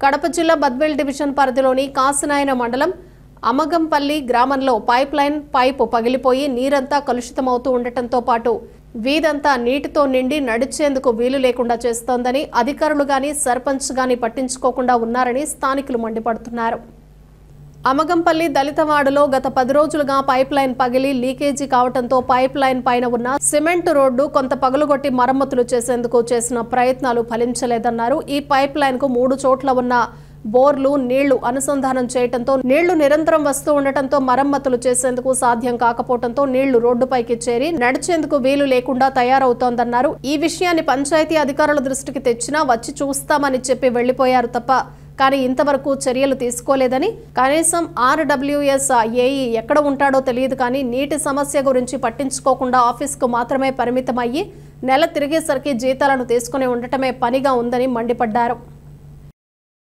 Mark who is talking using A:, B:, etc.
A: కడప జిల్లా బద్వేల్ డివిజన్ పరిధిలోని కాసినాయన మండలం అమగంపల్లి గ్రామంలో పైప్ లైన్ పైపు పగిలిపోయి నీరంతా కలుషితమవుతూ ఉండటంతో పాటు వీధంతా నీటితో నిండి నడిచేందుకు వీలు లేకుండా చేస్తోందని అధికారులు గాని సర్పంచ్ గాని పట్టించుకోకుండా ఉన్నారని స్థానికులు మండిపడుతున్నారు. అమగంపల్లి దళితవాడలో గత 10 రోజులుగా పైప్ లైన్ పగిలి లీకేజీ కావడంతో పైప్ లైన్ పైన ఉన్న సిమెంట్ రోడ్డు కొంత పగులుగొట్టి మరమ్మతులు చేసేందుకు చేసిన ప్రయత్నాలు ఫలించలేదన్నారు. ఈ పైప్ లైన్ కు 3 చోట్ల ఉన్న బోర్లు నీళ్లు అనుసంధానం చేయడంతో నీళ్లు నిరంతరం వస్తూ ఉండటంతో మరమ్మతులు చేసేందుకు సాధ్యం కాకపోవడంతో నీళ్లు రోడ్డుపైకి చేరి నడిచేందుకు వీలు లేకుండా తయారవుతోందన్నారు. ఈ విషయాన్ని పంచాయతీ అధికారుల దృష్టికి తెచ్చినా వచ్చి చూస్తామని చెప్పి వెళ్లిపోయారు తప్ప కానీ ఇంతవరకు చర్యలు తీసుకోలేదని, కనీసం RWS ఏఈ ఎక్కడ ఉంటాడో తెలియదు కానీ నీటి సమస్య గురించి పట్టించుకోకుండా ఆఫీస్కు మాత్రమే పరిమితమయ్యి నెల తిరిగేసరికి జీతాలను తీసుకుని ఉండటమే పనిగా ఉందని మండిపడ్డారు.